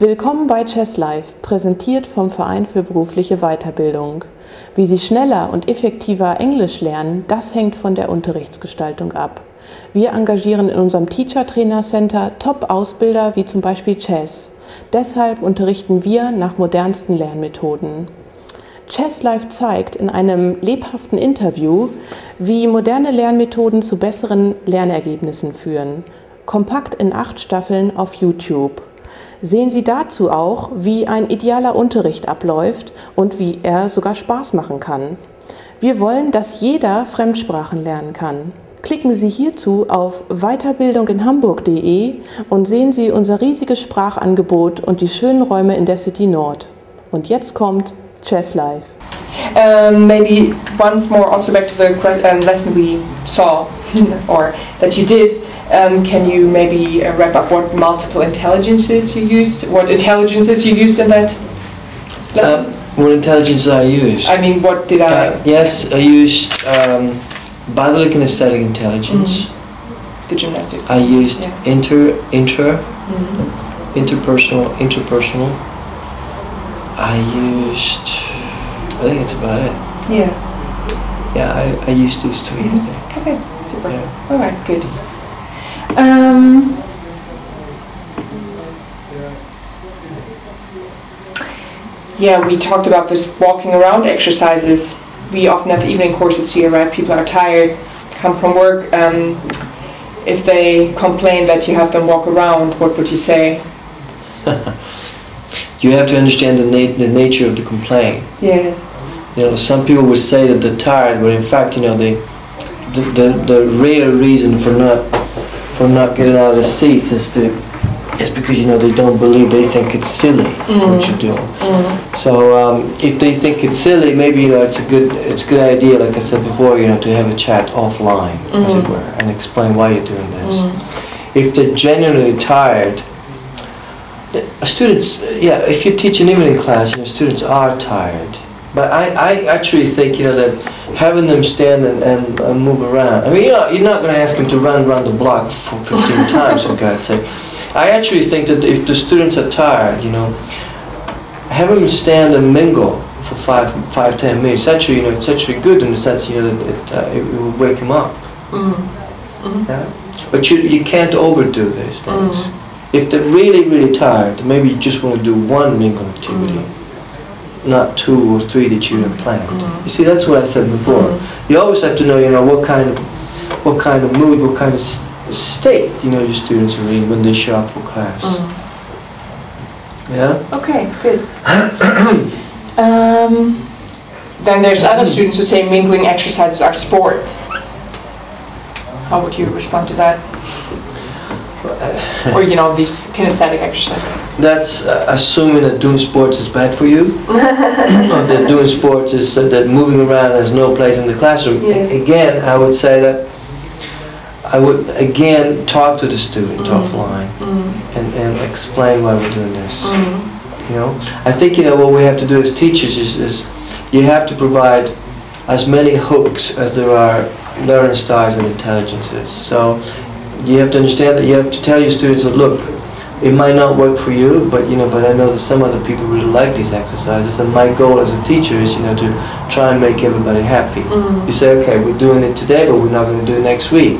Willkommen bei Chess Live, präsentiert vom Verein für berufliche Weiterbildung. Wie Sie schneller und effektiver Englisch lernen, das hängt von der Unterrichtsgestaltung ab. Wir engagieren in unserem Teacher Trainer Center Top-Ausbilder wie zum Beispiel Chess. Deshalb unterrichten wir nach modernsten Lernmethoden. Chess Live zeigt in einem lebhaften Interview, wie moderne Lernmethoden zu besseren Lernergebnissen führen. Kompakt in 8 Staffeln auf YouTube. Sehen Sie dazu auch, wie ein idealer Unterricht abläuft und wie er sogar Spaß machen kann. Wir wollen, dass jeder Fremdsprachen lernen kann. Klicken Sie hierzu auf weiterbildunginhamburg.de und sehen Sie unser riesiges Sprachangebot und die schönen Räume in der City Nord. Und jetzt kommt Chess Live. Maybe once more also back to the lesson we saw or that you did. Can you maybe wrap up what multiple intelligences you used? What intelligences you used in that lesson? What intelligences I used? I mean, what did I... Yes, I used bodily kinesthetic intelligence. The gymnastics. I used interpersonal. I used... I think it's about it. Yeah. Yeah, I used these 2 I think. Okay, super. Yeah. All right, good. Yeah, we talked about this walking around exercises. We often have evening courses here, right? People are tired, come from work. If they complain that you have them walk around, what would you say? You have to understand the nature of the complaint. Yes. You know, some people would say that they're tired, but in fact, you know, the real reason for not getting out of the seats is because, you know, they don't believe, they think it's silly what you're doing. So if they think it's silly, maybe, you know, it's a good idea, like I said before, you know, to have a chat offline, as it were, and explain why you're doing this. If they're genuinely tired, students, yeah, if you teach an evening class, you know, students are tired. But I actually think, you know, that having them stand and move around, I mean, you know, you're not going to ask them to run around the block for 15 times, for God's sake. I actually think that if the students are tired, you know, having them stand and mingle for 5-10 minutes, actually, you know, it's actually good in the sense, you know, that it will wake them up. Yeah? But you can't overdo these things. If they're really, really tired, maybe you just want to do one mingle activity. Not 2 or 3 that you had planned. You see, that's what I said before. You always have to know, you know, what kind of mood, what kind of state, you know, your students are in when they show up for class. Yeah. Okay, good. Then there's other students who say mingling exercises are sport. How would you respond to that? Or, you know, these kinesthetic exercises. That's assuming that doing sports is bad for you. Or that doing sports is that moving around has no place in the classroom. Yes. Again, I would say that I would again talk to the student offline and explain why we're doing this. You know, I think, you know, what we have to do as teachers is you have to provide as many hooks as there are learning styles and intelligences. So you have to understand that you have to tell your students that, look, it might not work for you, but, you know, but I know that some other people really like these exercises, and my goal as a teacher is, you know, to try and make everybody happy. You say, okay, we're doing it today, but we're not going to do it next week.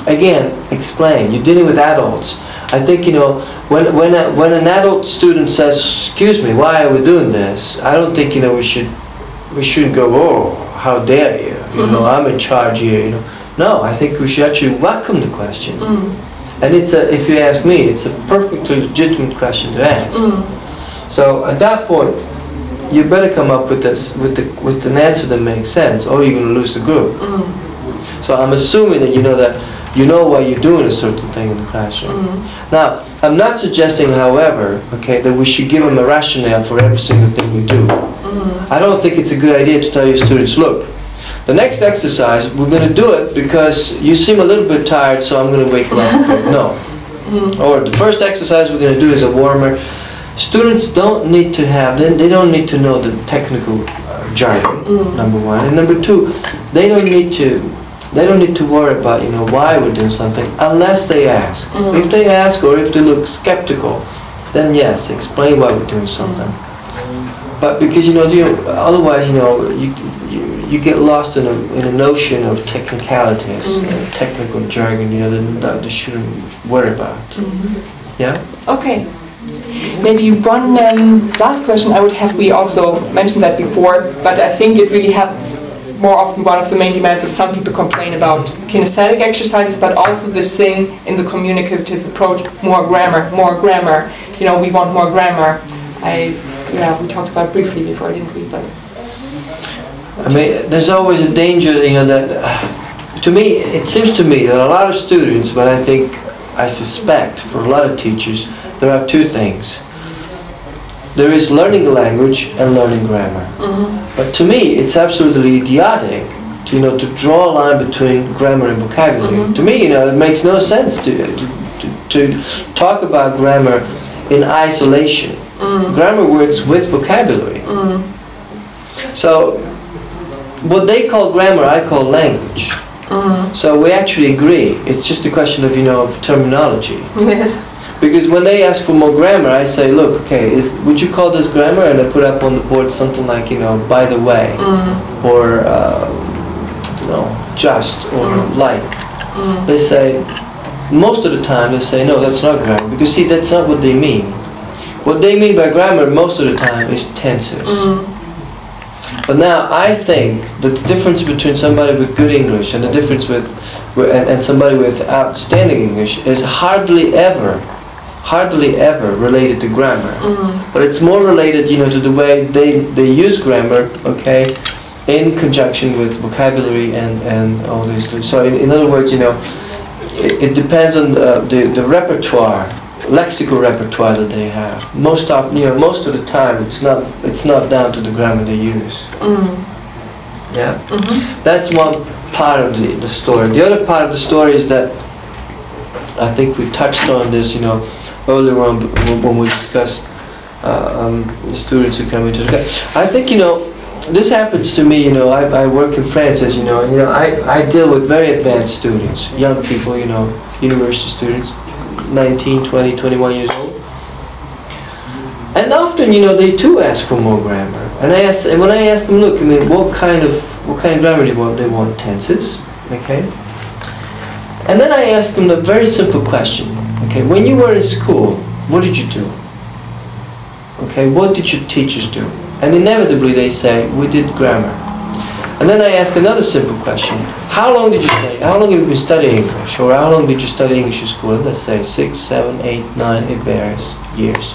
Again, explain. You're dealing with adults. I think, you know, when an adult student says, excuse me, why are we doing this? I don't think, you know, we shouldn't go, oh, how dare you? You know, I'm in charge here, you know. No, I think we should actually welcome the question. And it's if you ask me, it's a perfectly legitimate question to ask. So at that point, you better come up with this, with an answer that makes sense, or you're going to lose the group. So I'm assuming that you know why you're doing a certain thing in the classroom. Now, I'm not suggesting, however, okay, that we should give them a rationale for every single thing we do. I don't think it's a good idea to tell your students, look, the next exercise, we're going to do it because you seem a little bit tired, so I'm going to wake you up. No. Or the first exercise we're going to do is a warmer. Students don't need to have, they don't need to know the technical jargon, number one. And number two, they don't need to worry about, you know, why we're doing something unless they ask. If they ask or if they look skeptical, then yes, explain why we're doing something. But because otherwise you get lost in a notion of technicalities, technical jargon, that they shouldn't worry about. Yeah. Okay. Maybe one last question I would have. We also mentioned that before, but I think it really helps. More often, one of the main demands is some people complain about kinesthetic exercises, but also this thing in the communicative approach, more grammar, more grammar. We want more grammar. We talked about it briefly before, didn't we? But I mean, there's always a danger, that to me, it seems to me that a lot of students, but I suspect for a lot of teachers, there are two things. There is learning the language and learning grammar. But to me, it's absolutely idiotic to draw a line between grammar and vocabulary. To me, it makes no sense to talk about grammar in isolation. Grammar works with vocabulary. So what they call grammar, I call language. So we actually agree. It's just a question of terminology. yes. Because when they ask for more grammar, I say, look, okay, would you call this grammar? And I put up on the board something like, by the way, or just, or like. They say, most of the time they say, no, that's not grammar. Because see, that's not what they mean. What they mean by grammar most of the time is tenses. But now I think that the difference between somebody with good English and the difference and somebody with outstanding English is hardly ever related to grammar. But it's more related, to the way they use grammar, okay, in conjunction with vocabulary and all these things. So in other words, it depends on the repertoire, lexical repertoire that they have. Most of the time, it's not down to the grammar they use. Yeah, that's one part of the story. The other part of the story is that I think we touched on this, earlier on when we discussed the students who come into the class. I think this happens to me. I work in France, as you know. I deal with very advanced students, young people. University students, 19, 20, 21 years old. And often, they too ask for more grammar. And when I ask them, look, what kind of grammar do you want? They want tenses, okay. And then I ask them the very simple question. Okay, when you were in school, what did you do? Okay, what did your teachers do? And inevitably they say, we did grammar. And then I ask another simple question. How long did you study? How long have you been studying English? Or how long did you study English in school? Let's say 6, 7, 8, 9, it varies, years.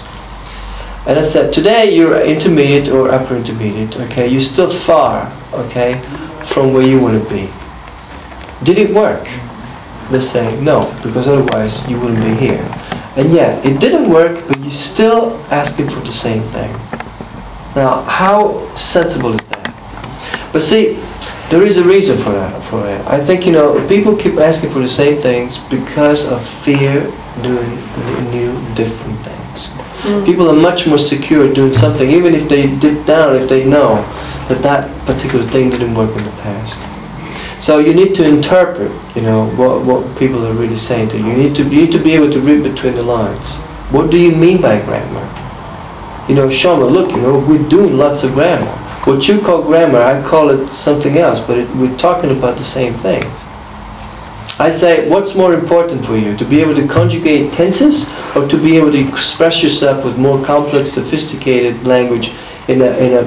And I said, today you're intermediate or upper intermediate, okay? You're still far, okay, from where you want to be. Did it work? Let's say no, because otherwise you wouldn't be here. And yet, it didn't work, but you're still asking for the same thing. Now, how sensible is that? But see, there is a reason for that. I think, people keep asking for the same things because of fear doing new, different things. People are much more secure doing something, even if they dip down, if they know that particular thing didn't work in the past. So you need to interpret, what people are really saying to you. You need to be able to read between the lines. What do you mean by grammar? Shama, look, we're doing lots of grammar. What you call grammar, I call it something else, but we're talking about the same thing. I say, what's more important for you? To be able to conjugate tenses, or to be able to express yourself with more complex, sophisticated language in a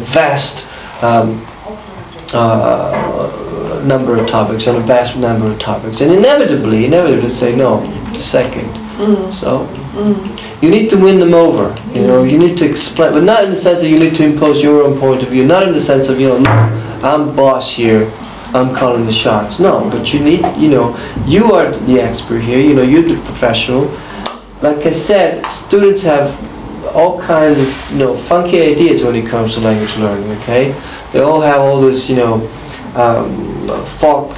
vast number of topics, on a vast number of topics, and inevitably say no, the second. So you need to win them over. You need to explain, but not in the sense that you need to impose your own point of view. Not in the sense of look, I'm boss here, I'm calling the shots. No, but you need, you are the expert here. You're the professional. Like I said, students have all kinds of funky ideas when it comes to language learning. Okay. They all have all this, folk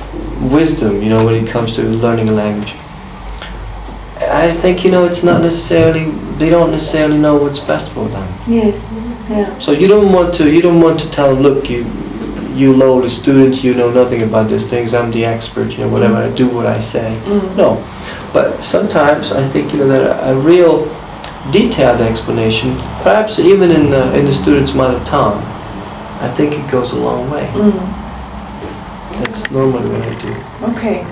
wisdom, when it comes to learning a language. I think, it's not necessarily, they don't necessarily know what's best for them. Yes. Yeah. So you don't want to tell them, look, you lowly students, you know nothing about these things. I'm the expert, whatever I do, what I say. No. But sometimes I think, you know, that a real detailed explanation, perhaps even in the student's mother tongue, I think it goes a long way. That's normally what I do. Okay.